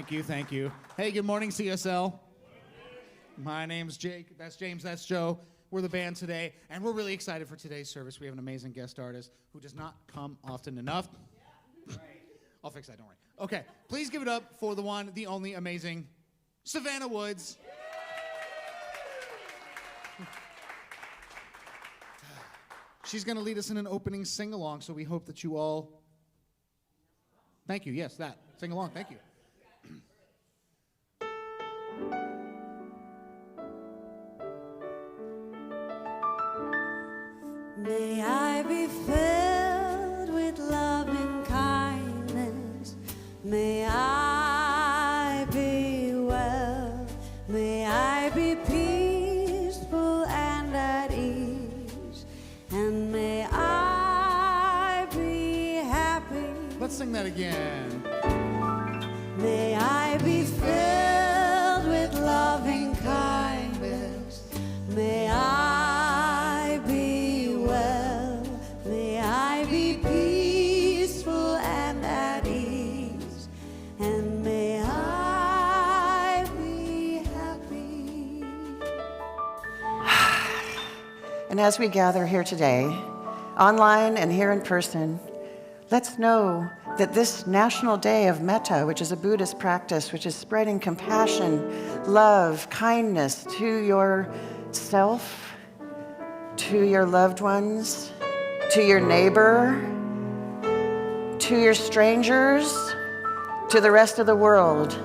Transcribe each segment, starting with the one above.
Thank you, thank you. Hey, good morning, CSL. My name's Jake. That's James. That's Joe. We're the band today, and we're really excited for today's service. We have an amazing guest artist who does not come often enough. I'll fix that, don't worry. Okay, please give it up for the one, the only amazing Savannah Woods. She's going to lead us in an opening sing-along, so we hope that you all... Thank you, yes, that. Sing along, thank you. May I be filled with loving kindness. May I be well. May I be peaceful and at ease. And may I be happy. Let's sing that again. May I be filled with loving kindness. May I be well. May I be peaceful and at ease. And may I be happy. And as we gather here today, online and here in person, let's know that this National Day of Metta, which is a Buddhist practice, which is spreading compassion, love, kindness to yourself, to your loved ones, to your neighbor, to your strangers, to the rest of the world,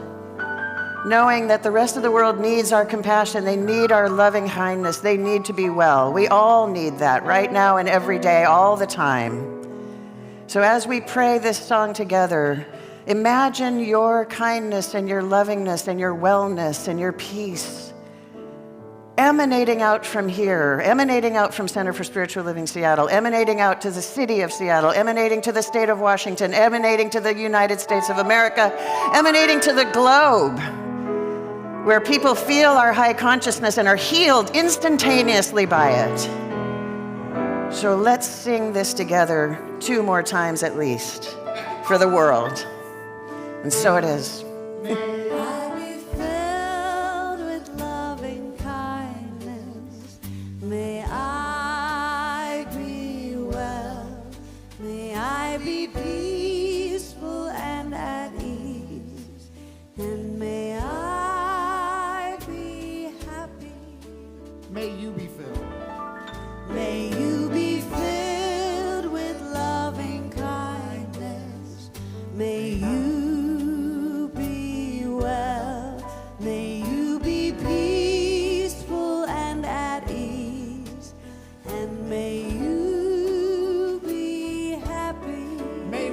knowing that the rest of the world needs our compassion, they need our loving kindness, they need to be well. We all need that right now and every day, all the time. So as we pray this song together, imagine your kindness and your lovingness and your wellness and your peace emanating out from here, emanating out from Center for Spiritual Living Seattle, emanating out to the city of Seattle, emanating to the state of Washington, emanating to the United States of America, emanating to the globe, where people feel our high consciousness and are healed instantaneously by it. So let's sing this together 2 more times at least for the world. And so it is. May I be filled with loving kindness. May I be well. May I be peaceful and at ease. And may I be happy. May you be filled. May you be filled with loving kindness. May you be well. May you be peaceful and at ease. And may you be happy. May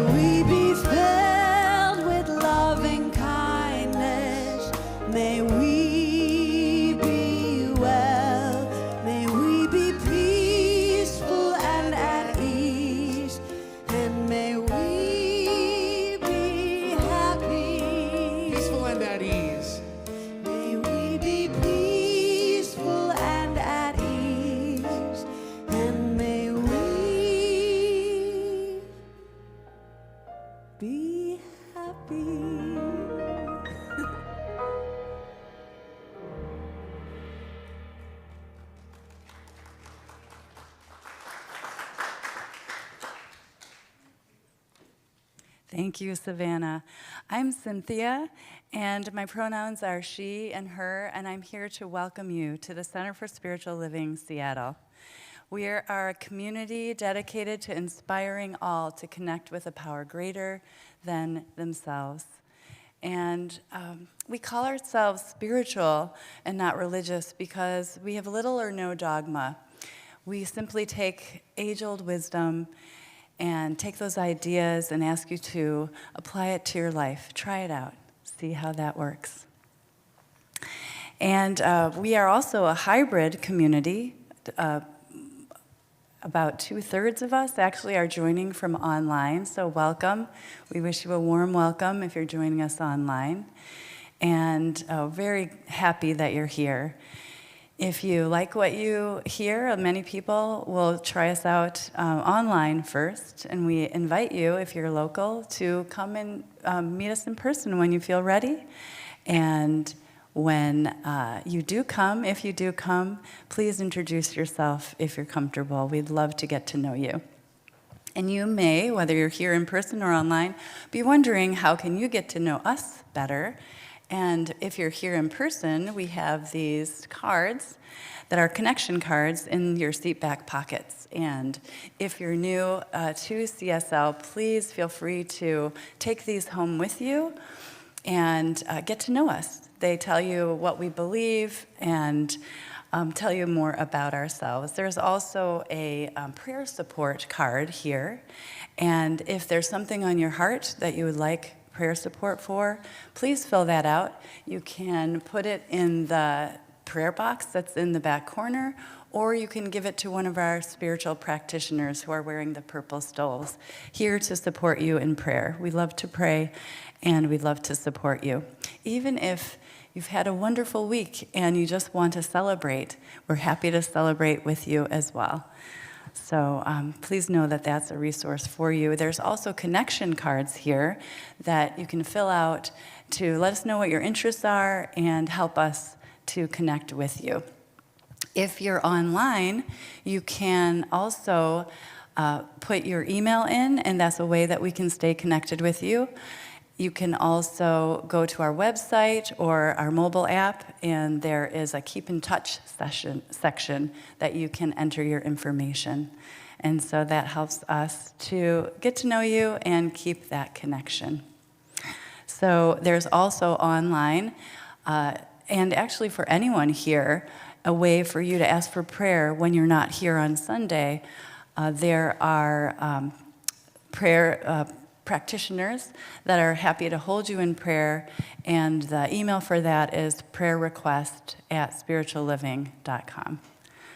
we be filled with loving kindness. May we be well. May we be peaceful and at ease. And may we be happy. peaceful and at ease. May we be peaceful and at ease. And may we be happy. Thank you, Savannah. I'm Cynthia, and my pronouns are she and her, and I'm here to welcome you to the Center for Spiritual Living Seattle. We are a community dedicated to inspiring all to connect with a power greater than themselves. And we call ourselves spiritual and not religious because we have little or no dogma. We simply take age-old wisdom and take those ideas and ask you to apply it to your life. Try it out. See how that works. And we are also a hybrid community. About 2/3 of us actually are joining from online, so welcome. We wish you a warm welcome if you're joining us online. And very happy that you're here. If you like what you hear, many people will try us out online first, and we invite you, if you're local, to come and meet us in person when you feel ready. And when you do come, if you do come, please introduce yourself if you're comfortable. We'd love to get to know you. And you may, whether you're here in person or online, be wondering, how can you get to know us better? And if you're here in person, we have these cards that are connection cards in your seat back pockets. And if you're new to CSL, please feel free to take these home with you and get to know us. They tell you what we believe and tell you more about ourselves. There's also a prayer support card here. And if there's something on your heart that you would like prayer support for, please fill that out. You can put it in the prayer box that's in the back corner, or you can give it to one of our spiritual practitioners who are wearing the purple stoles, here to support you in prayer. We love to pray, and we love to support you. Even if you've had a wonderful week and you just want to celebrate, we're happy to celebrate with you as well. So please know that that's a resource for you. There's also connection cards here that you can fill out to let us know what your interests are and help us to connect with you. If you're online, you can also put your email in, and that's a way that we can stay connected with you. You can also go to our website or our mobile app, and there is a keep in touch section that you can enter your information. And so that helps us to get to know you and keep that connection. So there's also online, and actually for anyone here, a way for you to ask for prayer when you're not here on Sunday. There are prayer practitioners that are happy to hold you in prayer, and the email for that is prayerrequest@spiritualliving.com.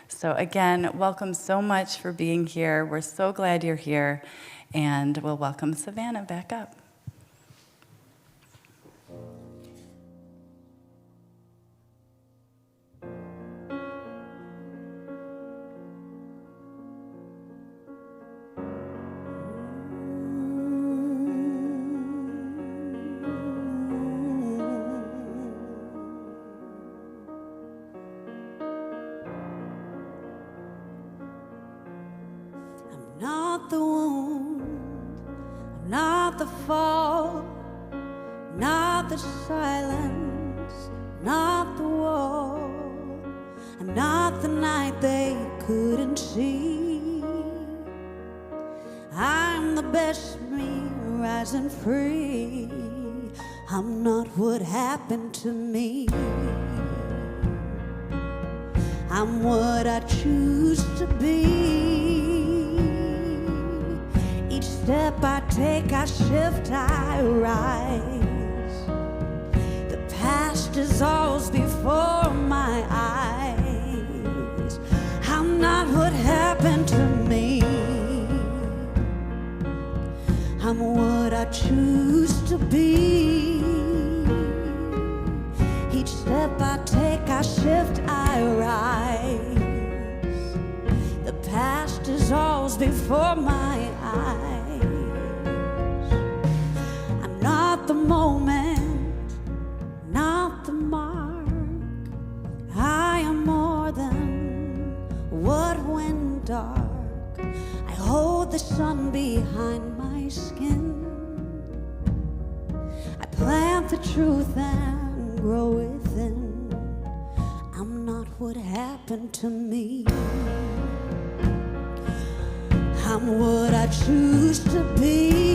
So again, welcome so much for being here. We're so glad you're here, and we'll welcome Savannah back up. Not the wound, not the fall, not the silence, not the wall, and not the night they couldn't see. I'm the best me, rising free. I'm not what happened to me. I'm what I choose to be. Each step I take, I shift, I rise. The past dissolves before my eyes. I'm not what happened to me. I'm what I choose to be. Each step I take, I shift, I rise. The past dissolves before my eyes. I'm not the moment, not the mark. I am more than what went dark. I hold the sun behind my skin. I plant the truth and grow within. I'm not what happened to me. I'm what I choose to be.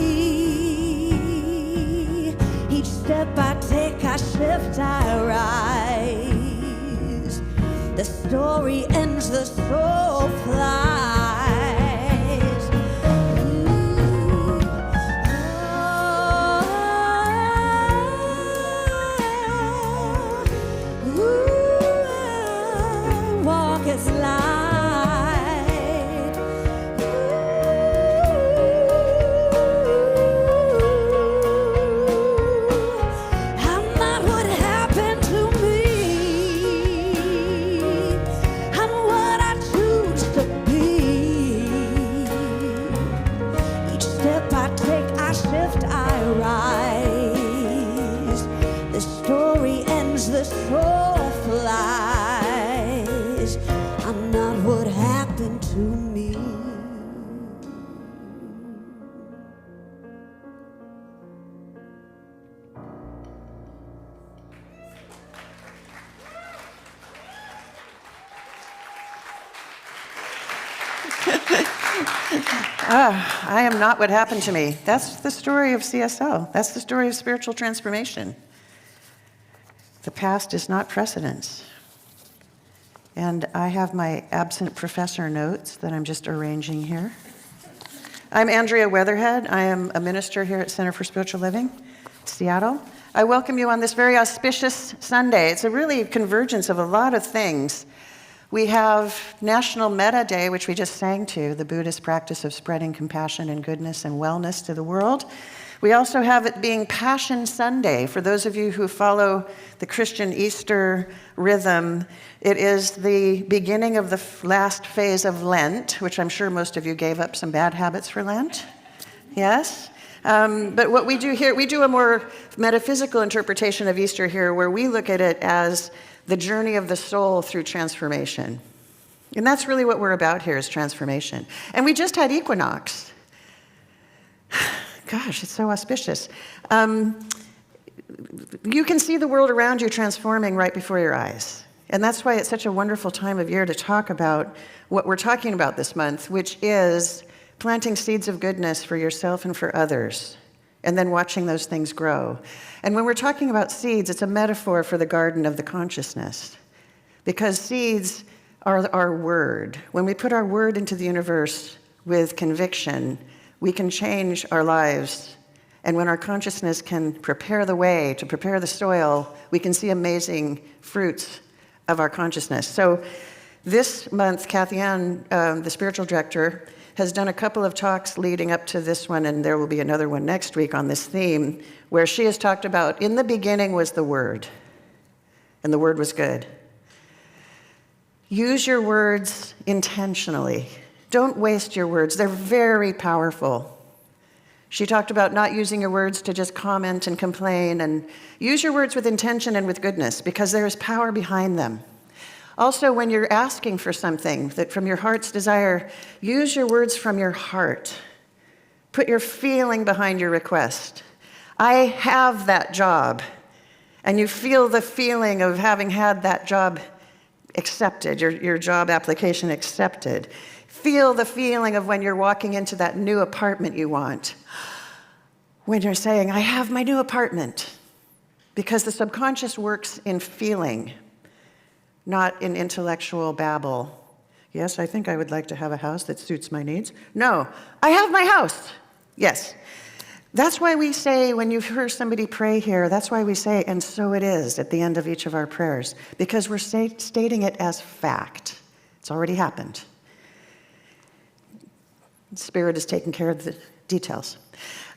Each step I take, I shift, I rise. The story ends, the soul flies. Ooh, oh, ooh, walk as light. I'm not what happened to me. I am not what happened to me. That's the story of CSL. That's the story of spiritual transformation. The past is not precedence. And I have my absent professor notes that I'm just arranging here. I'm Andrea Weatherhead. I am a minister here at Center for Spiritual Living, Seattle. I welcome you on this very auspicious Sunday. It's a really convergence of a lot of things. We have National Metta Day, which we just sang to, the Buddhist practice of spreading compassion and goodness and wellness to the world. We also have it being Passion Sunday. For those of you who follow the Christian Easter rhythm, it is the beginning of the last phase of Lent, which I'm sure most of you gave up some bad habits for Lent. Yes? But what we do here, we do a more metaphysical interpretation of Easter here, where we look at it as the journey of the soul through transformation. And that's really what we're about here, is transformation. And we just had equinox. Gosh, it's so auspicious. You can see the world around you transforming right before your eyes. And that's why it's such a wonderful time of year to talk about what we're talking about this month, which is planting seeds of goodness for yourself and for others, and then watching those things grow. And when we're talking about seeds, it's a metaphor for the garden of the consciousness, because seeds are our word. When we put our word into the universe with conviction, we can change our lives. And when our consciousness can prepare the way, to prepare the soil, we can see amazing fruits of our consciousness. So this month, Kathy Ann, the spiritual director, has done a couple of talks leading up to this one, and there will be another one next week on this theme, where she has talked about, in the beginning was the Word, and the Word was good. Use your words intentionally. Don't waste your words. They're very powerful. She talked about not using your words to just comment and complain, and use your words with intention and with goodness, because there is power behind them. Also, when you're asking for something that from your heart's desire, use your words from your heart. Put your feeling behind your request. I have that job, and you feel the feeling of having had that job accepted, your job application accepted. Feel the feeling of when you're walking into that new apartment you want. When you're saying, I have my new apartment. Because the subconscious works in feeling, not in intellectual babble. Yes, I think I would like to have a house that suits my needs. No, I have my house. Yes. That's why we say, when you hear somebody pray here, that's why we say, and so it is, at the end of each of our prayers. Because we're stating it as fact. It's already happened. Spirit is taking care of the details.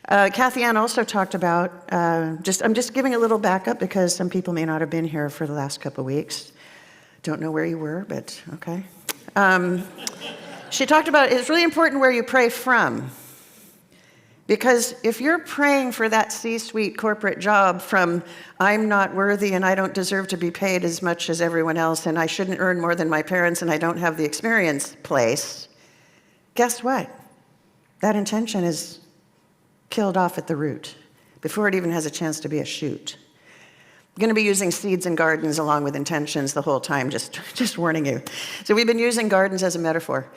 Kathy Ann also talked about, I'm just giving a little backup because some people may not have been here for the last couple of weeks. Don't know where you were, but okay. She talked about, it's really important where you pray from. Because if you're praying for that C-suite corporate job from, I'm not worthy and I don't deserve to be paid as much as everyone else and I shouldn't earn more than my parents and I don't have the experience place, guess what? That intention is killed off at the root before it even has a chance to be a shoot. I'm going to be using seeds and gardens along with intentions the whole time, just warning you. So we've been using gardens as a metaphor.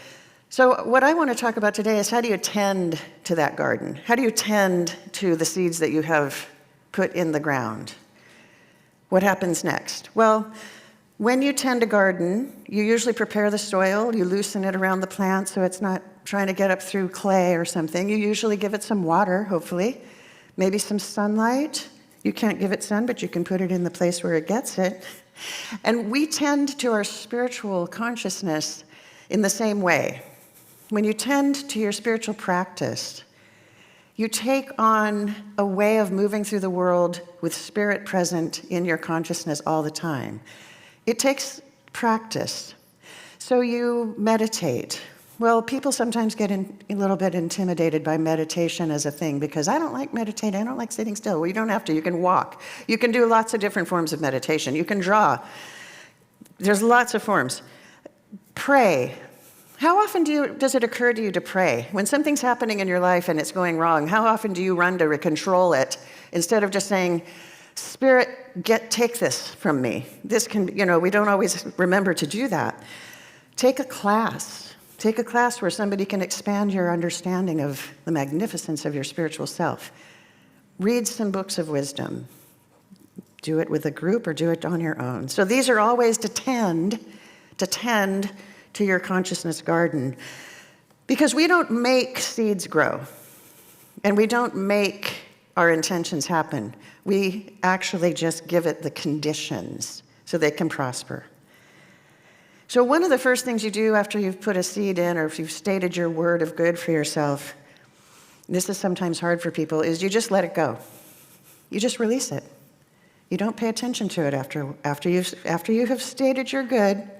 So what I want to talk about today is, how do you tend to that garden? How do you tend to the seeds that you have put in the ground? What happens next? Well, when you tend a garden, you usually prepare the soil, you loosen it around the plant so it's not trying to get up through clay or something. You usually give it some water, hopefully, maybe some sunlight. You can't give it sun, but you can put it in the place where it gets it. And we tend to our spiritual consciousness in the same way. When you tend to your spiritual practice, you take on a way of moving through the world with spirit present in your consciousness all the time. It takes practice. So you meditate. Well, people sometimes get a little bit intimidated by meditation as a thing, because I don't like meditating, I don't like sitting still. Well, you don't have to, you can walk. You can do lots of different forms of meditation. You can draw. There's lots of forms. Pray. How often does it occur to you to pray? When something's happening in your life and it's going wrong, how often do you run to control it instead of just saying, Spirit, take this from me. This can, we don't always remember to do that. Take a class. Take a class where somebody can expand your understanding of the magnificence of your spiritual self. Read some books of wisdom. Do it with a group or do it on your own. So these are all ways to tend to your consciousness garden. Because we don't make seeds grow. And we don't make our intentions happen. We actually just give it the conditions so they can prosper. So one of the first things you do after you've put a seed in, or if you've stated your word of good for yourself, this is sometimes hard for people, is you just let it go. You just release it. You don't pay attention to it after you have stated your good.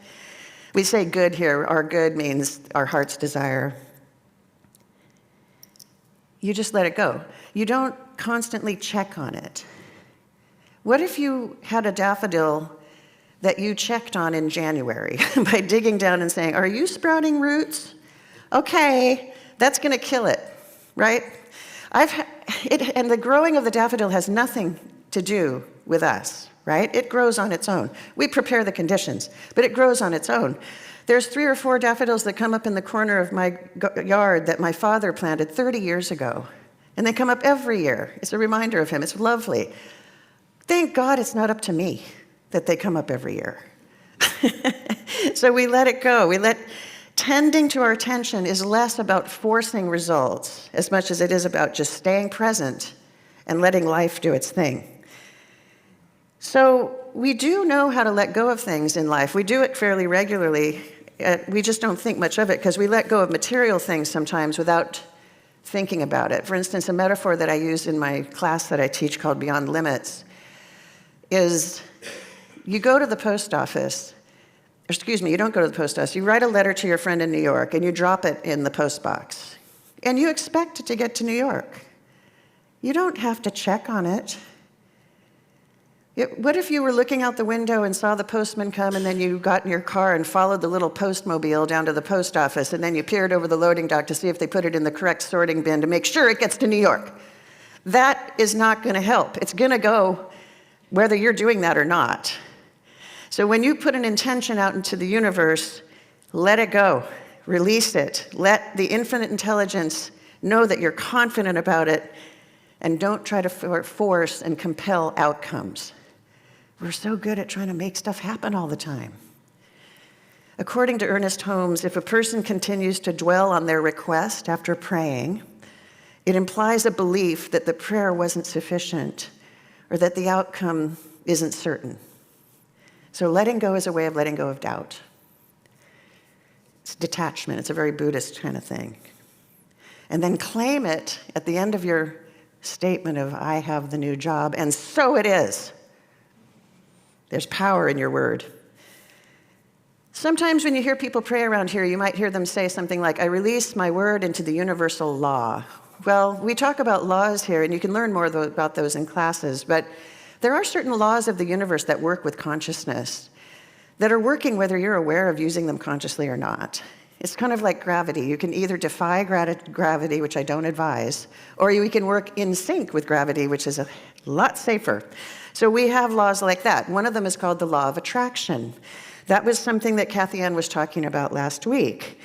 We say good here. Our good means our heart's desire. You just let it go. You don't constantly check on it. What if you had a daffodil that you checked on in January by digging down and saying, are you sprouting roots? Okay, that's going to kill it, right? And the growing of the daffodil has nothing to do with us, right? It grows on its own. We prepare the conditions, but it grows on its own. There's 3 or 4 daffodils that come up in the corner of my yard that my father planted 30 years ago. And they come up every year. It's a reminder of him. It's lovely. Thank God it's not up to me that they come up every year. So we let it go. Tending to our attention is less about forcing results as much as it is about just staying present and letting life do its thing. So we do know how to let go of things in life. We do it fairly regularly. We just don't think much of it because we let go of material things sometimes without thinking about it. For instance, a metaphor that I use in my class that I teach called Beyond Limits is you go to the post office, you don't go to the post office, you write a letter to your friend in New York and you drop it in the post box. And you expect it to get to New York. You don't have to check on it. What if you were looking out the window and saw the postman come and then you got in your car and followed the little postmobile down to the post office and then you peered over the loading dock to see if they put it in the correct sorting bin to make sure it gets to New York? That is not going to help. It's going to go whether you're doing that or not. So when you put an intention out into the universe, let it go. Release it. Let the infinite intelligence know that you're confident about it and don't try to force and compel outcomes. We're so good at trying to make stuff happen all the time. According to Ernest Holmes, if a person continues to dwell on their request after praying, it implies a belief that the prayer wasn't sufficient or that the outcome isn't certain. So letting go is a way of letting go of doubt. It's detachment. It's a very Buddhist kind of thing. And then claim it at the end of your statement of, I have the new job, and so it is. There's power in your word. Sometimes when you hear people pray around here, you might hear them say something like, I release my word into the universal law. Well, we talk about laws here, and you can learn more about those in classes, but there are certain laws of the universe that work with consciousness, that are working whether you're aware of using them consciously or not. It's kind of like gravity. You can either defy gravity, which I don't advise, or we can work in sync with gravity, which is a lot safer. So we have laws like that. One of them is called the law of attraction. That was something that Kathy Ann was talking about last week.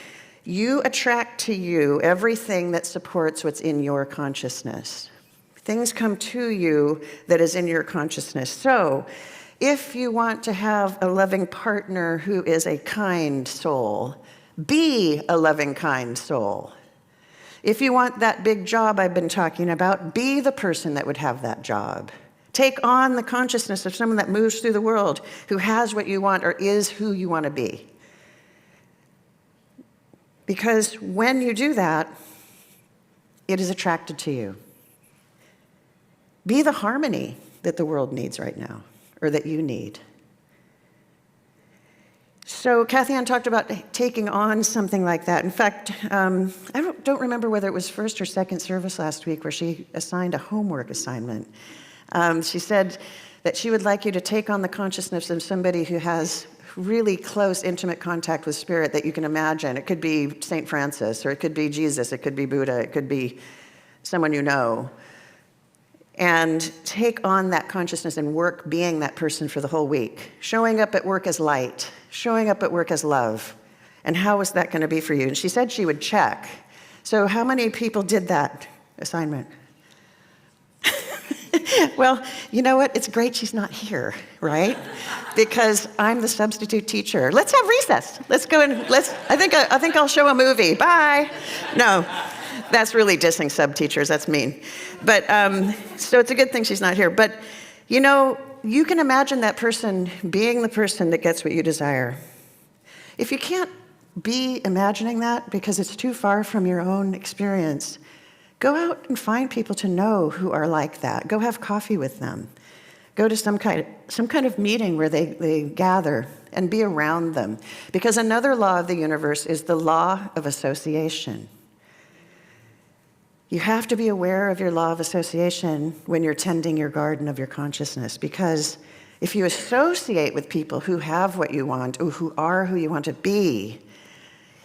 You attract to you everything that supports what's in your consciousness. Things come to you that is in your consciousness. So if you want to have a loving partner who is a kind soul, be a loving, kind soul. If you want that big job I've been talking about, be the person that would have that job. Take on the consciousness of someone that moves through the world, who has what you want or is who you want to be. Because when you do that, it is attracted to you. Be the harmony that the world needs right now, or that you need. So Kathy Ann talked about taking on something like that. In fact, I don't remember whether it was first or second service last week where she assigned a homework assignment. She said that she would like you to take on the consciousness of somebody who has really close, intimate contact with spirit that you can imagine. It could be St. Francis, or it could be Jesus, it could be Buddha, it could be someone you know. And take on that consciousness and work being that person for the whole week. Showing up at work as light, showing up at work as love, And how was that going to be for you? And she said she would check. So how many people did that assignment? Well, you know what? It's great she's not here, right? Because I'm the substitute teacher. Let's have recess. Let's go and I think I'll show a movie. Bye. No, that's really dissing sub-teachers. That's mean. But, so it's a good thing she's not here. But, you know, you can imagine that person being the person that gets what you desire. If you can't be imagining that because it's too far from your own experience, go out and find people to know who are like that. Go have coffee with them. Go to some kind of meeting where they gather and be around them. Because another law of the universe is the law of association. You have to be aware of your law of association when you're tending your garden of your consciousness, because if you associate with people who have what you want or who are who you want to be,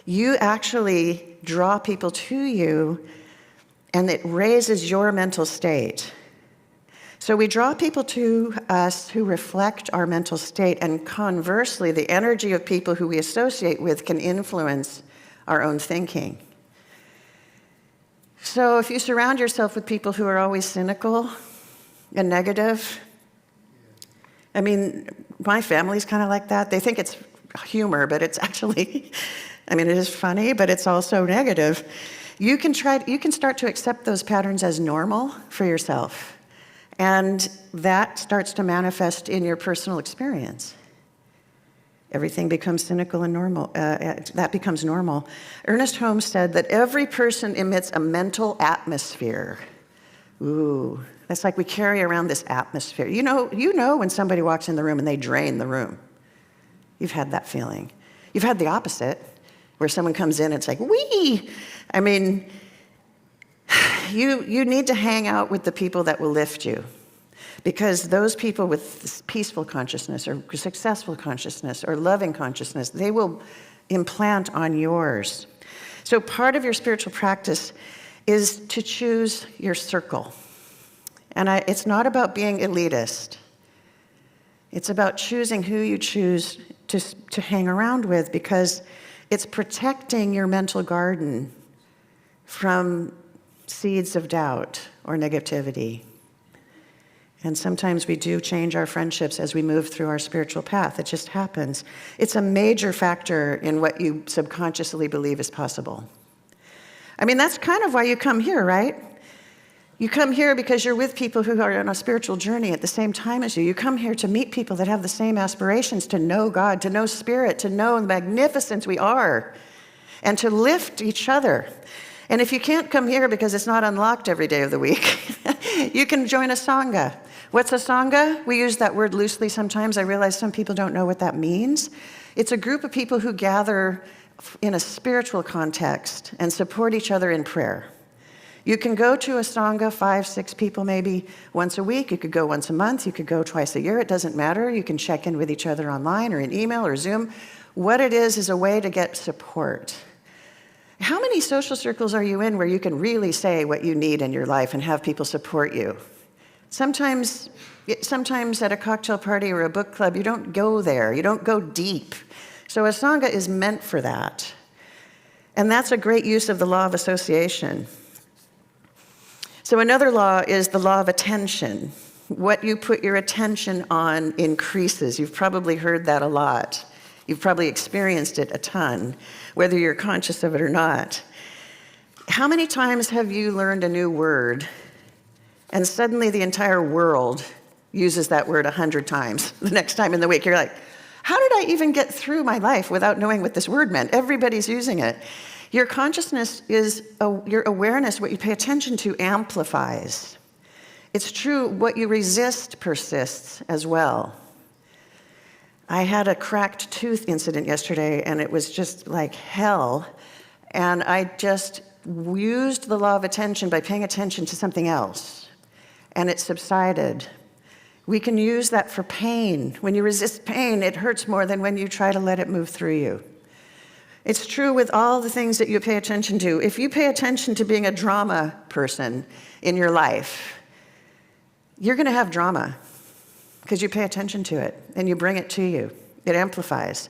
you actually draw people to you, and it raises your mental state. So we draw people to us who reflect our mental state, and conversely, the energy of people who we associate with can influence our own thinking. So if you surround yourself with people who are always cynical and negative, I mean, my family's kind of like that. They think it's humor, but it's actually, I mean, it is funny, but it's also negative. You can start to accept those patterns as normal for yourself. And that starts to manifest in your personal experience. Everything becomes cynical and normal. That becomes normal. Ernest Holmes said that every person emits a mental atmosphere. Ooh, that's like we carry around this atmosphere. You know when somebody walks in the room and they drain the room. You've had that feeling. You've had the opposite, where someone comes in and it's like, wee! I mean, you need to hang out with the people that will lift you. Because those people with peaceful consciousness or successful consciousness or loving consciousness, they will implant on yours. So part of your spiritual practice is to choose your circle. And it's not about being elitist. It's about choosing who you choose to hang around with, because it's protecting your mental garden from seeds of doubt or negativity. And sometimes we do change our friendships as we move through our spiritual path. It just happens. It's a major factor in what you subconsciously believe is possible. I mean, that's kind of why you come here, right? You come here because you're with people who are on a spiritual journey at the same time as you. You come here to meet people that have the same aspirations, to know God, to know Spirit, to know the magnificence we are, and to lift each other. And if you can't come here because it's not unlocked every day of the week, you can join a Sangha. What's a Sangha? We use that word loosely sometimes. I realize some people don't know what that means. It's a group of people who gather in a spiritual context and support each other in prayer. You can go to a Sangha, 5, 6 people maybe, once a week. You could go once a month. You could go twice a year. It doesn't matter. You can check in with each other online or in email or Zoom. What it is a way to get support. How many social circles are you in where you can really say what you need in your life and have people support you? Sometimes at a cocktail party or a book club, you don't go there. You don't go deep. So a Sangha is meant for that. And that's a great use of the law of association. So another law is the law of attention. What you put your attention on increases. You've probably heard that a lot. You've probably experienced it a ton, whether you're conscious of it or not. How many times have you learned a new word, and suddenly the entire world uses that word 100 times? The next time in the week, you're like, how did I even get through my life without knowing what this word meant? Everybody's using it. Your consciousness your awareness, what you pay attention to, amplifies. It's true, what you resist persists as well. I had a cracked tooth incident yesterday, and it was just like hell. And I just used the law of attention by paying attention to something else, and it subsided. We can use that for pain. When you resist pain, it hurts more than when you try to let it move through you. It's true with all the things that you pay attention to. If you pay attention to being a drama person in your life, you're going to have drama because you pay attention to it and you bring it to you. It amplifies.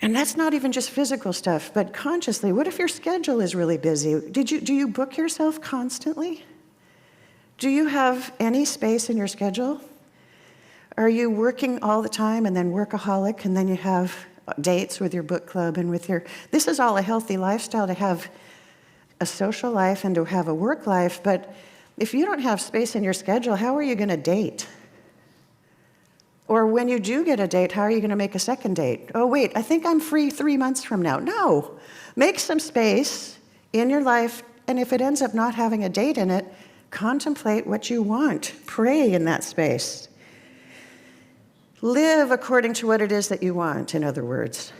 And that's not even just physical stuff, but consciously. What if your schedule is really busy? Do you book yourself constantly? Do you have any space in your schedule? Are you working all the time and then workaholic, and then you have dates with your book club and with your... This is all a healthy lifestyle, to have a social life and to have a work life, but if you don't have space in your schedule, how are you going to date? Or when you do get a date, how are you going to make a second date? Oh, wait, I think I'm free 3 months from now. No. Make some space in your life, and if it ends up not having a date in it, contemplate what you want. Pray in that space. Live according to what it is that you want, in other words.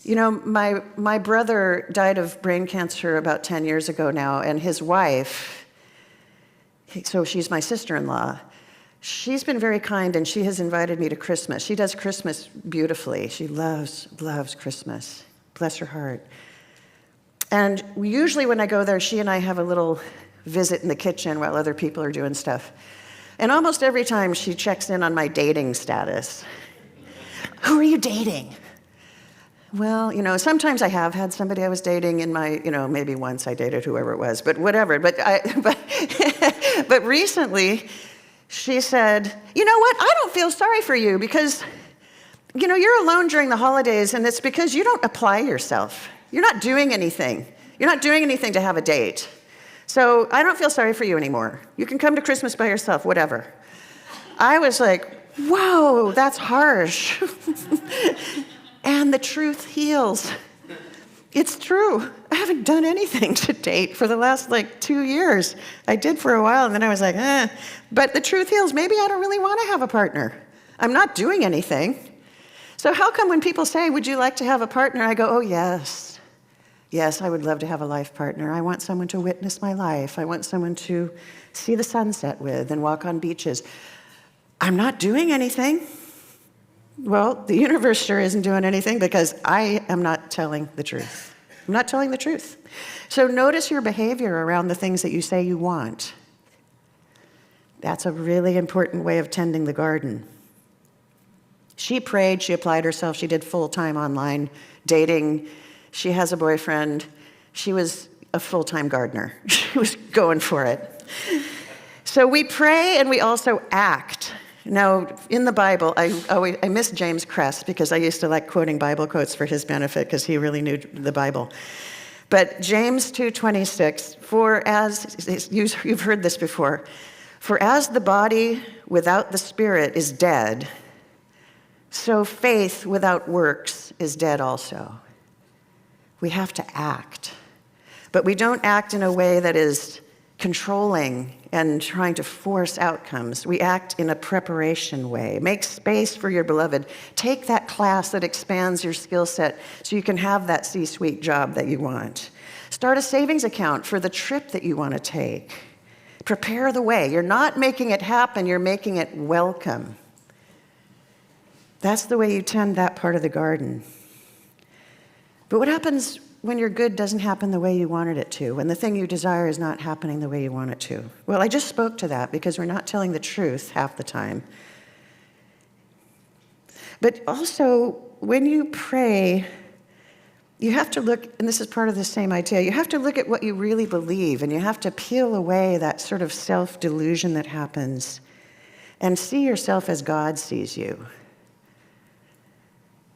You know, my brother died of brain cancer about 10 years ago now, and his wife, so she's my sister-in-law, she's been very kind, and she has invited me to Christmas. She does Christmas beautifully. She loves Christmas. Bless her heart. And usually when I go there, she and I have a little visit in the kitchen while other people are doing stuff. And almost every time she checks in on my dating status. Who are you dating? Well, you know, sometimes I have had somebody I was dating in my, you know, maybe once I dated whoever it was, but whatever. But but recently, she said, you know what, I don't feel sorry for you because, you know, you're alone during the holidays, and it's because you don't apply yourself. You're not doing anything. You're not doing anything to have a date. So I don't feel sorry for you anymore. You can come to Christmas by yourself, whatever. I was like, whoa, that's harsh. And the truth heals. It's true. I haven't done anything to date for the last 2 years. I did for a while, and then I was like, eh. But the truth heals. Maybe I don't really want to have a partner. I'm not doing anything. So how come when people say, would you like to have a partner? I go, oh, yes. Yes, I would love to have a life partner. I want someone to witness my life. I want someone to see the sunset with and walk on beaches. I'm not doing anything. Well, the universe sure isn't doing anything because I am not telling the truth. I'm not telling the truth. So notice your behavior around the things that you say you want. That's a really important way of tending the garden. She prayed, she applied herself, she did full-time online dating. She has a boyfriend. She was a full-time gardener. She was going for it. So we pray and we also act. Now, in the Bible, I miss James Kress because I used to like quoting Bible quotes for his benefit because he really knew the Bible. But James 2:26, for as, you've heard this before, for as the body without the spirit is dead, so faith without works is dead also. We have to act. But we don't act in a way that is controlling and trying to force outcomes. We act in a preparation way. Make space for your beloved. Take that class that expands your skill set so you can have that C-suite job that you want. Start a savings account for the trip that you want to take. Prepare the way. You're not making it happen, you're making it welcome. That's the way you tend that part of the garden. But what happens when your good doesn't happen the way you wanted it to, when the thing you desire is not happening the way you want it to? Well, I just spoke to that because we're not telling the truth half the time. But also, when you pray, you have to look, and this is part of the same idea, you have to look at what you really believe, and you have to peel away that sort of self-delusion that happens and see yourself as God sees you.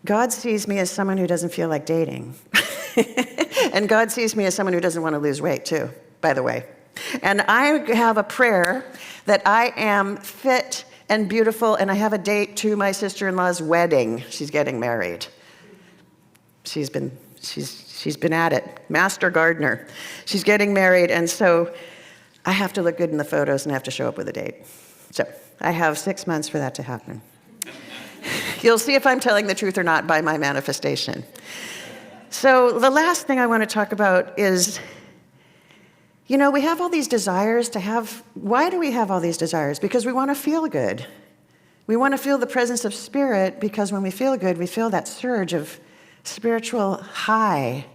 God sees me as someone who doesn't feel like dating. And God sees me as someone who doesn't want to lose weight too, by the way. And I have a prayer that I am fit and beautiful, and I have a date to my sister-in-law's wedding. She's getting married. She's been at it, master gardener. She's getting married, and so I have to look good in the photos and I have to show up with a date. So I have 6 months for that to happen. You'll see if I'm telling the truth or not by my manifestation. So the last thing I want to talk about is, you know, we have all these desires to have, why do we have all these desires? Because we want to feel good. We want to feel the presence of spirit because when we feel good, we feel that surge of spiritual high.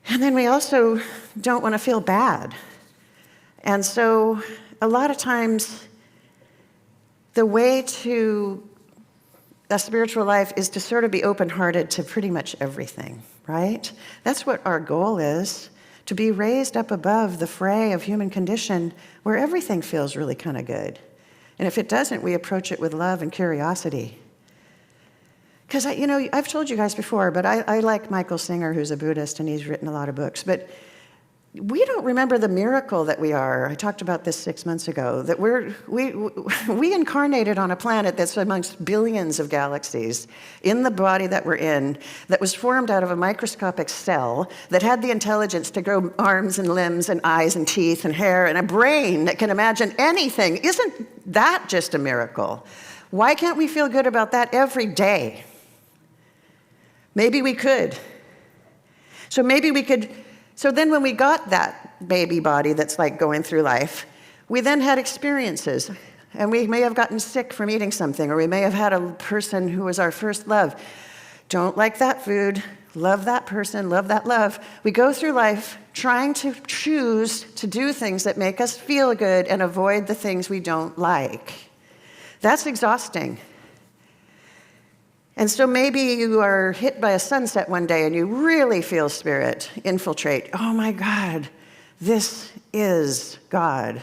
And then we also don't want to feel bad. And so a lot of times the way to a spiritual life is to sort of be open-hearted to pretty much everything, right? That's what our goal is, to be raised up above the fray of human condition where everything feels really kind of good. And if it doesn't, we approach it with love and curiosity. Because, I've told you guys before, but I like Michael Singer, who's a Buddhist, and he's written a lot of books. But we don't remember the miracle that we are. I talked about this 6 months ago, that we incarnated on a planet that's amongst billions of galaxies in the body that we're in, that was formed out of a microscopic cell that had the intelligence to grow arms and limbs and eyes and teeth and hair and a brain that can imagine anything. Isn't that just a miracle? Why can't we feel good about that every day? Maybe we could. So then when we got that baby body that's like going through life, we then had experiences. And we may have gotten sick from eating something, or we may have had a person who was our first love. Don't like that food, love that person, love that love. We go through life trying to choose to do things that make us feel good and avoid the things we don't like. That's exhausting. And so maybe you are hit by a sunset one day and you really feel spirit infiltrate. Oh my God, this is God.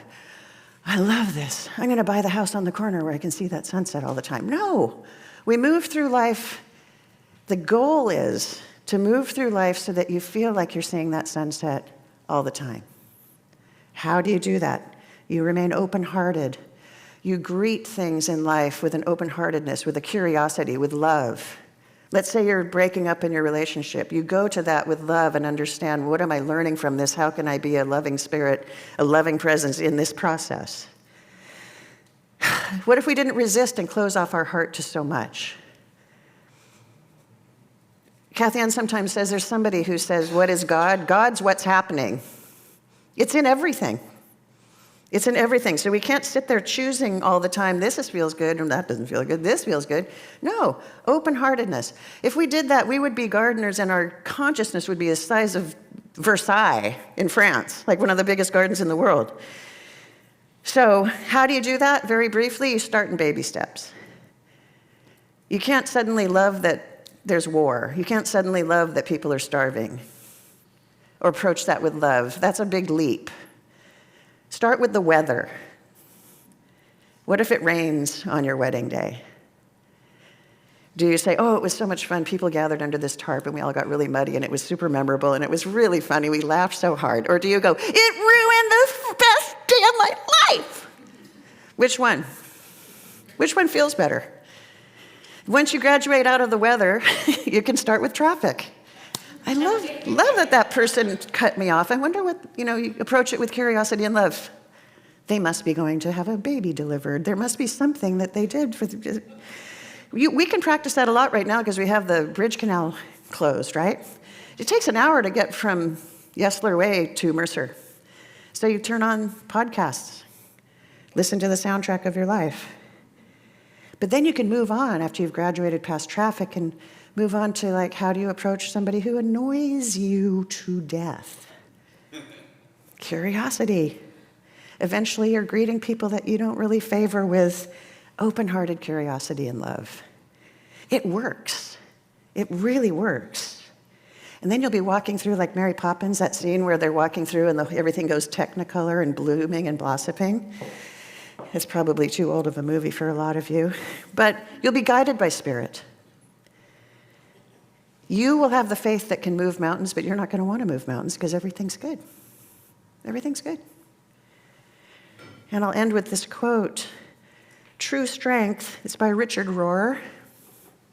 I love this. I'm going to buy the house on the corner where I can see that sunset all the time. No, we move through life. The goal is to move through life so that you feel like you're seeing that sunset all the time. How do you do that? You remain open-hearted. You greet things in life with an open-heartedness, with a curiosity, with love. Let's say you're breaking up in your relationship. You go to that with love and understand, what am I learning from this? How can I be a loving spirit, a loving presence in this process? What if we didn't resist and close off our heart to so much? Kathy Ann sometimes says there's somebody who says, what is God? God's what's happening. It's in everything. It's in everything. So we can't sit there choosing all the time, this feels good and that doesn't feel good, this feels good. No, open-heartedness. If we did that, we would be gardeners and our consciousness would be the size of Versailles in France, like one of the biggest gardens in the world. So how do you do that? Very briefly, you start in baby steps. You can't suddenly love that there's war. You can't suddenly love that people are starving or approach that with love. That's a big leap. Start with the weather. What if it rains on your wedding day? Do you say, oh, it was so much fun. People gathered under this tarp and we all got really muddy and it was super memorable and it was really funny. We laughed so hard. Or do you go, it ruined the best day of my life? Which one? Which one feels better? Once you graduate out of the weather, you can start with traffic. I love that person cut me off. I wonder what, you approach it with curiosity and love. They must be going to have a baby delivered. There must be something that they did. We can practice that a lot right now because we have the bridge canal closed, right? It takes an hour to get from Yesler Way to Mercer. So you turn on podcasts, listen to the soundtrack of your life. But then you can move on after you've graduated past traffic and move on to how do you approach somebody who annoys you to death? Curiosity. Eventually you're greeting people that you don't really favor with open-hearted curiosity and love. It works. It really works. And then you'll be walking through like Mary Poppins, that scene where they're walking through and everything goes technicolor and blooming and blossoming. It's probably too old of a movie for a lot of you, but you'll be guided by spirit. You will have the faith that can move mountains, but you're not going to want to move mountains because everything's good. Everything's good. And I'll end with this quote. True strength, it's by Richard Rohr.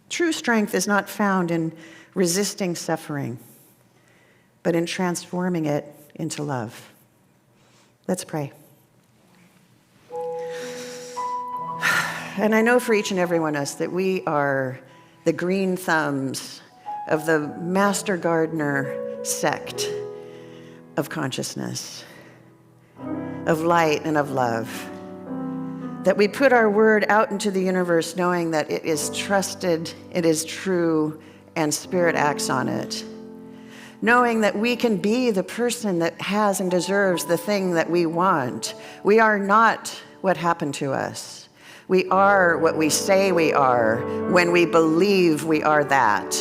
True strength is not found in resisting suffering, but in transforming it into love. Let's pray. And I know for each and every one of us that we are the green thumbs of the master gardener sect of consciousness, of light and of love. That we put our word out into the universe knowing that it is trusted, it is true, and spirit acts on it. Knowing that we can be the person that has and deserves the thing that we want. We are not what happened to us. We are what we say we are when we believe we are that.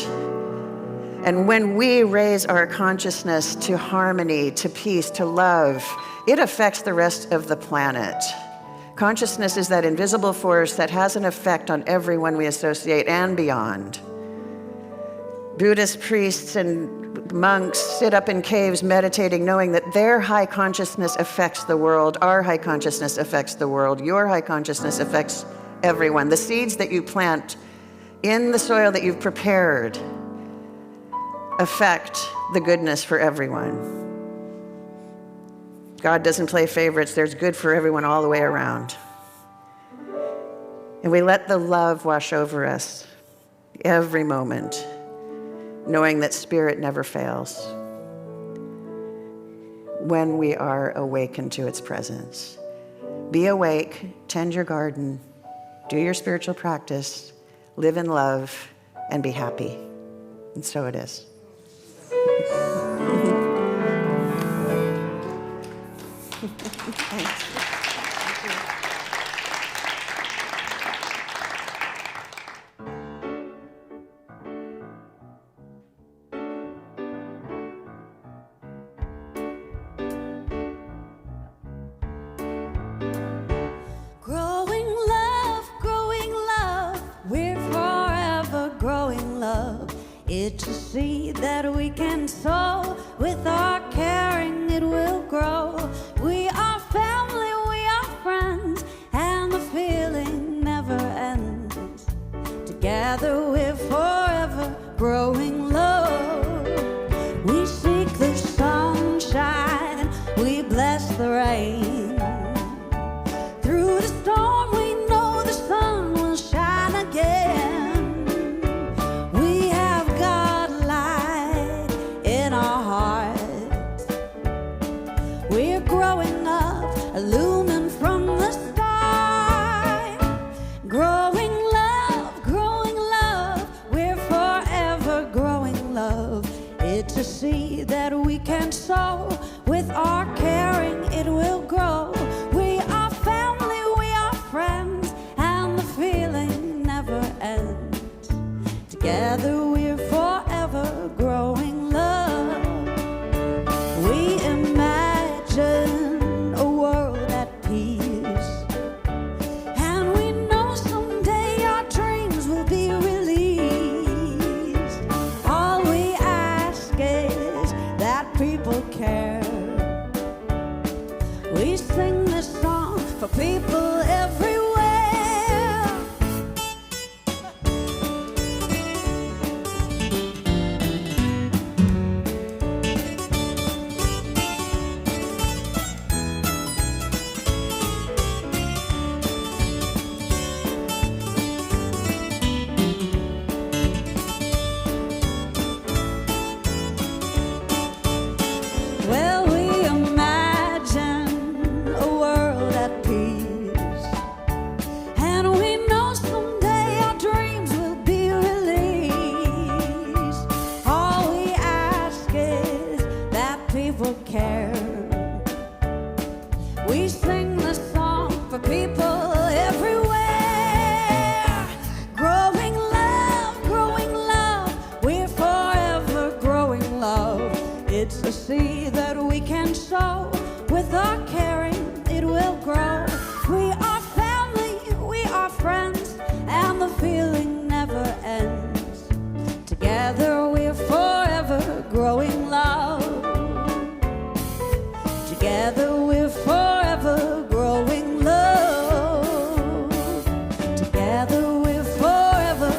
And when we raise our consciousness to harmony, to peace, to love, it affects the rest of the planet. Consciousness is that invisible force that has an effect on everyone we associate and beyond. Buddhist priests and monks sit up in caves meditating, knowing that their high consciousness affects the world, our high consciousness affects the world, your high consciousness affects everyone. The seeds that you plant in the soil that you've prepared affect the goodness for everyone. God doesn't play favorites. There's good for everyone all the way around. And we let the love wash over us every moment, knowing that spirit never fails when we are awakened to its presence. Be awake, tend your garden, do your spiritual practice, live in love, and be happy. And so it is. Thanks. Growing love, we're forever growing love. It's a seed that we can sow. With our caring, it will grow. We are family, we are friends, and the feeling never ends. Together we're forever growing love. We seek the sunshine, we bless the rain. Through the storm, we know the sun will shine again. We have God light in our hearts. We're growing up, illumined from the sky. Growing love, we're forever growing love. It's a seed that we can sow. With our caring, it will grow. We are family, we are friends, and the feeling never ends. Together we're forever growing love. We imagine a world at peace, and we know someday our dreams will be released. All we ask is that people care. We sing this song for people everywhere. Well, we imagine a world at peace, and we know someday our dreams will be released. All we ask is that people care. We sing this song for people everywhere. Growing love, we're forever growing love. It's a seed that we can sow. With our caring, it will grow. We are family, we are friends, and the feeling never ends. Together we're forever growing love. Together we're forever growing love. Together we're forever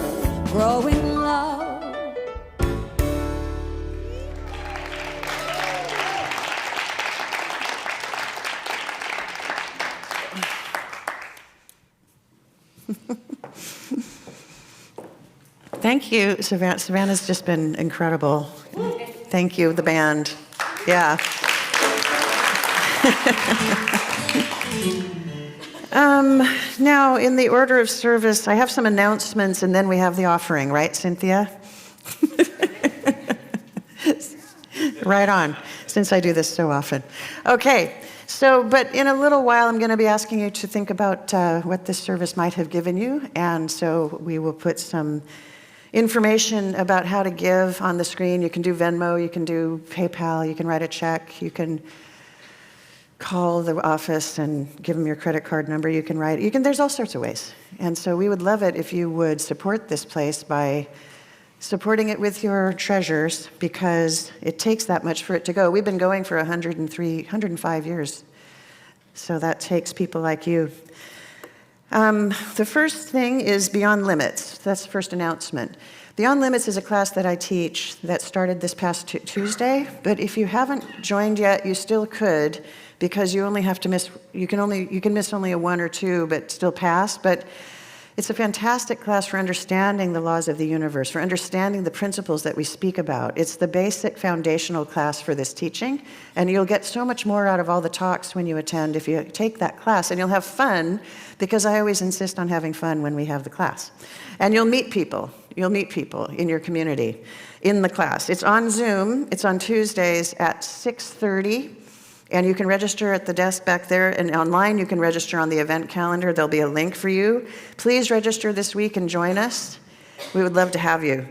growing love. Thank you, Savannah. Savannah's just been incredible. Thank you, the band. Yeah. Now, in the order of service, I have some announcements, and then we have the offering, right, Cynthia? Right on, since I do this so often. Okay, So, but in a little while, I'm going to be asking you to think about what this service might have given you. And so we will put some information about how to give on the screen. You can do Venmo, you can do PayPal, you can write a check, you can call the office and give them your credit card number. There's all sorts of ways. And so we would love it if you would support this place by supporting it with your treasures, because it takes that much for it to go. We've been going for 105 years. So that takes people like you. The first thing is Beyond Limits. That's the first announcement. Beyond Limits is a class that I teach that started this past Tuesday, but if you haven't joined yet, you still could, because you only have to miss, you can miss only a 1 or 2, but still pass. But it's a fantastic class for understanding the laws of the universe, for understanding the principles that we speak about. It's the basic foundational class for this teaching, and you'll get so much more out of all the talks when you attend if you take that class, and you'll have fun, because I always insist on having fun when we have the class. And you'll meet people. You'll meet people in your community in the class. It's on Zoom. It's on Tuesdays at 6:30. And you can register at the desk back there, and online you can register on the event calendar. There'll be a link for you. Please register this week and join us. We would love to have you.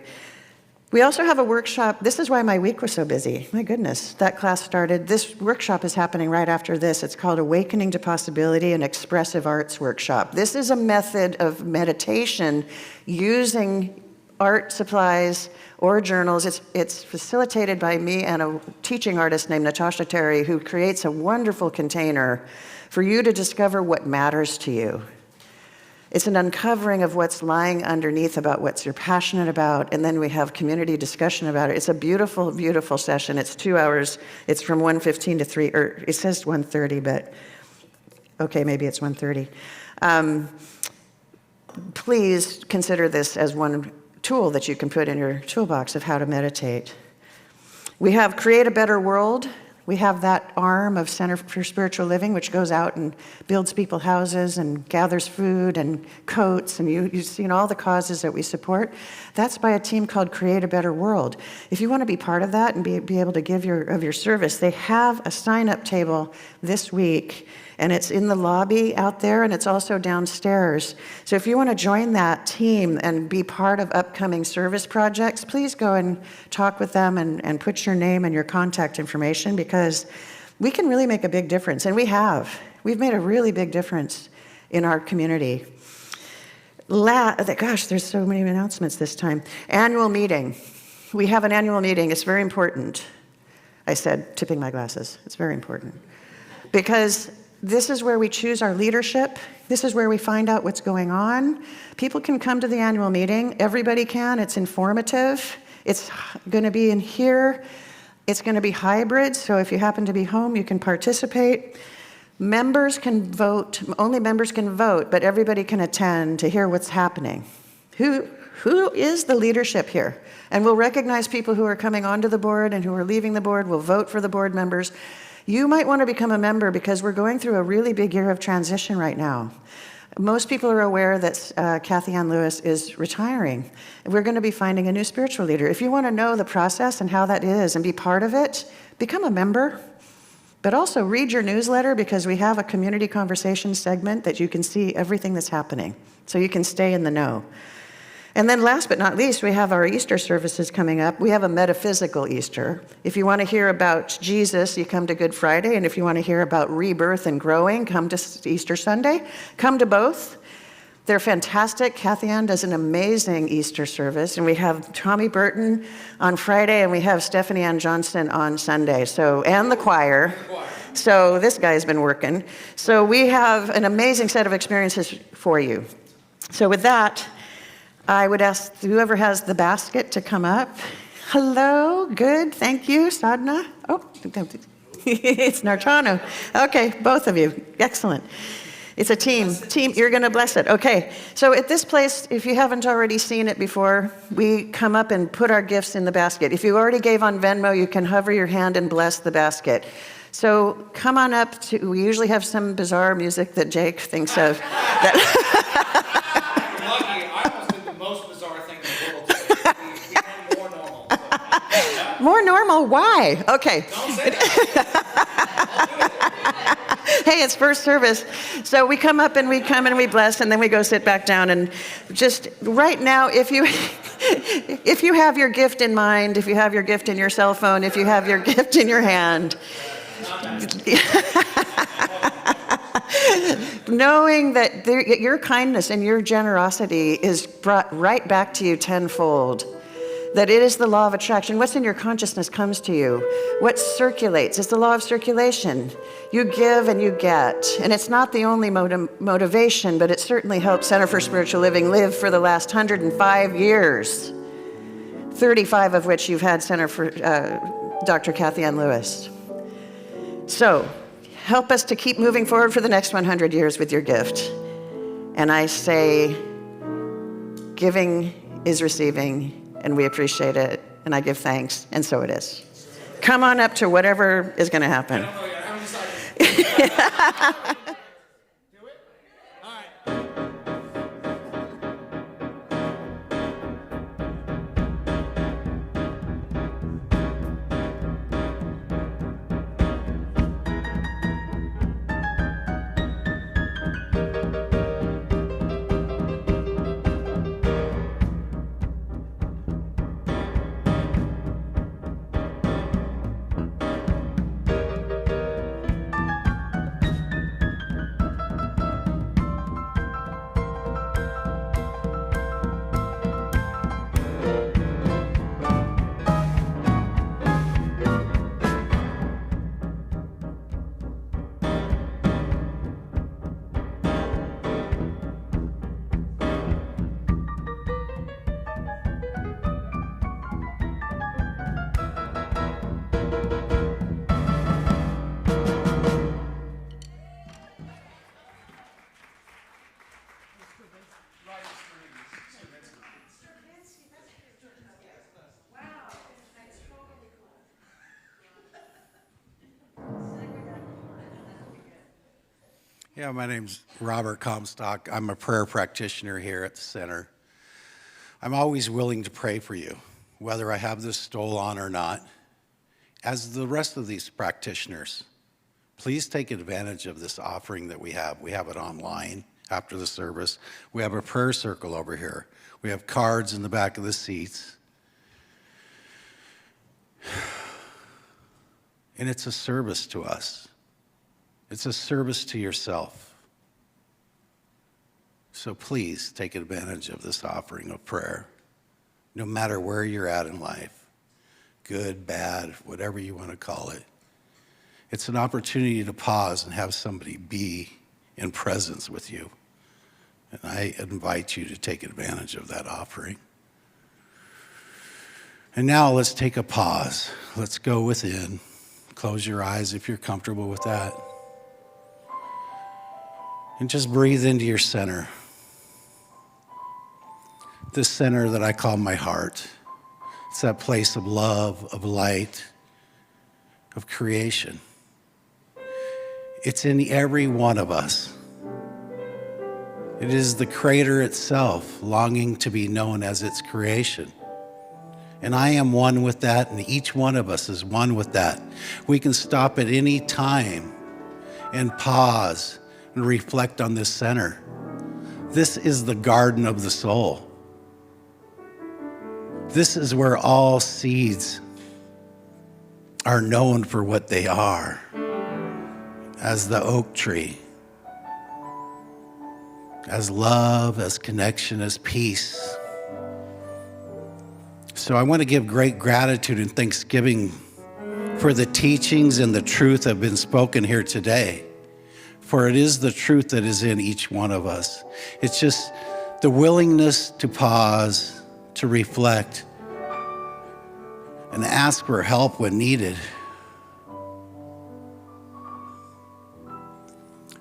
We also have a workshop. This is why my week was so busy. My goodness, that class started. This workshop is happening right after this. It's called Awakening to Possibility, an Expressive Arts Workshop. This is a method of meditation using art supplies or journals. It's facilitated by me and a teaching artist named Natasha Terry, who creates a wonderful container for you to discover what matters to you. It's an uncovering of what's lying underneath about what you're passionate about, and then we have community discussion about it. It's a beautiful, beautiful session. It's 2 hours. It's from 1:15 to 3, or it says 1:30, but okay, maybe it's 1:30. Please consider this as one tool that you can put in your toolbox of how to meditate. We have Create a Better World. We have that arm of Center for Spiritual Living, which goes out and builds people houses and gathers food and coats, and you've seen all the causes that we support. That's by a team called Create a Better World. If you want to be part of that and be able to give of your service, they have a sign-up table this week, and it's in the lobby out there, and it's also downstairs. So if you want to join that team and be part of upcoming service projects, please go and talk with them and put your name and your contact information, because we can really make a big difference, and we have. We've made a really big difference in our community. Gosh, there's so many announcements this time. Annual meeting. We have an annual meeting. It's very important. I said, tipping my glasses. It's very important. Because this is where we choose our leadership. This is where we find out what's going on. People can come to the annual meeting. Everybody can. It's informative. It's going to be in here. It's going to be hybrid, so if you happen to be home, you can participate. Members can vote. Only members can vote, but everybody can attend to hear what's happening. Who is the leadership here? And we'll recognize people who are coming onto the board and who are leaving the board. We'll vote for the board members. You might want to become a member, because we're going through a really big year of transition right now. Most people are aware that Kathy Ann Lewis is retiring. We're going to be finding a new spiritual leader. If you want to know the process and how that is and be part of it, become a member. But also read your newsletter, because we have a community conversation segment that you can see everything that's happening, so you can stay in the know. And then last but not least, we have our Easter services coming up. We have a metaphysical Easter. If you want to hear about Jesus, you come to Good Friday. And if you want to hear about rebirth and growing, come to Easter Sunday. Come to both. They're fantastic. Kathy Ann does an amazing Easter service. And we have Tommy Burton on Friday, and we have Stephanie Ann Johnson on Sunday. And the choir. So this guy's been working. So we have an amazing set of experiences for you. So with that, I would ask whoever has the basket to come up. Hello, good, thank you, Sadhna. Oh, it's Narchano. Okay, both of you, excellent. It's a team, you're gonna bless it. Okay, so at this place, if you haven't already seen it before, we come up and put our gifts in the basket. If you already gave on Venmo, you can hover your hand and bless the basket. So come on up we usually have some bizarre music that Jake thinks of. More normal, why? Okay. Don't say that. I'll do it. Hey, it's first service. So we come up and we bless, and then we go sit back down. And just right now, if you if you have your gift in mind, if you have your gift in your cell phone, if you have your gift in your hand, knowing that your kindness and your generosity is brought right back to you tenfold. That it is the law of attraction. What's in your consciousness comes to you. What circulates is the law of circulation. You give and you get. And it's not the only motivation, but it certainly helps Center for Spiritual Living live for the last 105 years, 35 of which you've had Center for Dr. Kathy Ann Lewis. So help us to keep moving forward for the next 100 years with your gift. And I say, giving is receiving, and we appreciate it, and I give thanks, and so it is. Come on up to whatever is going to happen. Yeah, my name's Robert Comstock. I'm a prayer practitioner here at the center. I'm always willing to pray for you, whether I have this stole on or not. As the rest of these practitioners, please take advantage of this offering that we have. We have it online after the service. We have a prayer circle over here. We have cards in the back of the seats. And it's a service to us. It's a service to yourself. So please take advantage of this offering of prayer, no matter where you're at in life, good, bad, whatever you want to call it. It's an opportunity to pause and have somebody be in presence with you. And I invite you to take advantage of that offering. And now let's take a pause. Let's go within. Close your eyes if you're comfortable with that. And just breathe into your center. This center that I call my heart. It's that place of love, of light, of creation. It's in every one of us. It is the Creator itself longing to be known as its creation. And I am one with that, and each one of us is one with that. We can stop at any time and pause and reflect on this center. This is the garden of the soul. This is where all seeds are known for what they are, as the oak tree, as love, as connection, as peace. So I want to give great gratitude and thanksgiving for the teachings and the truth that have been spoken here today. For it is the truth that is in each one of us. It's just the willingness to pause, to reflect, and ask for help when needed.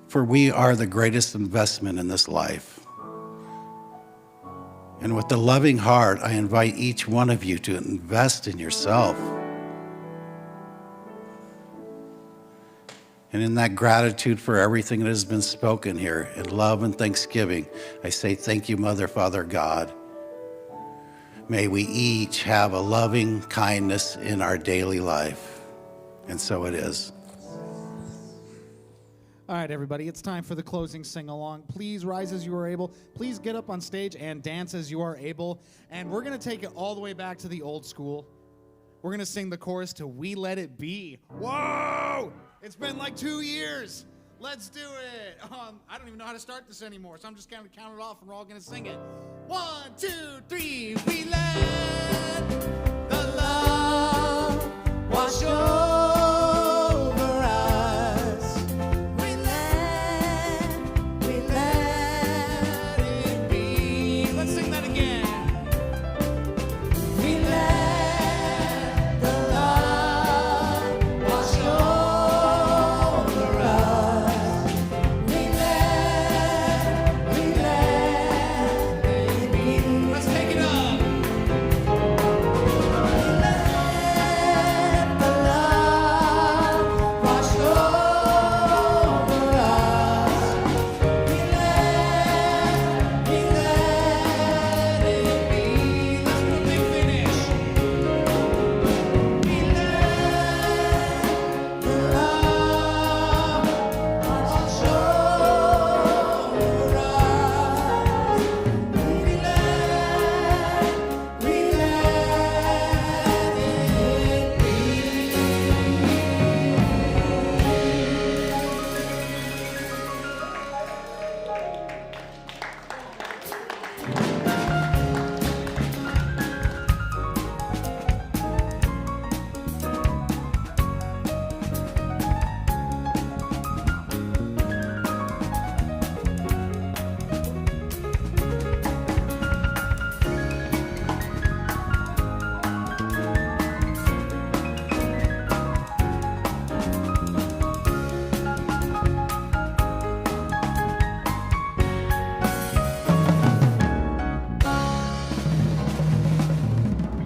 For we are the greatest investment in this life. And with a loving heart, I invite each one of you to invest in yourself. And in that gratitude for everything that has been spoken here, in love and thanksgiving, I say thank you, Mother, Father, God. May we each have a loving kindness in our daily life. And so it is. All right, everybody, it's time for the closing sing-along. Please rise as you are able. Please get up on stage and dance as you are able. And we're going to take it all the way back to the old school. We're going to sing the chorus to We Let It Be. Whoa! It's been like 2 years. Let's do it. I don't even know how to start this anymore, so I'm just going to count it off, and we're all going to sing it. 1, 2, 3. We let the love wash over.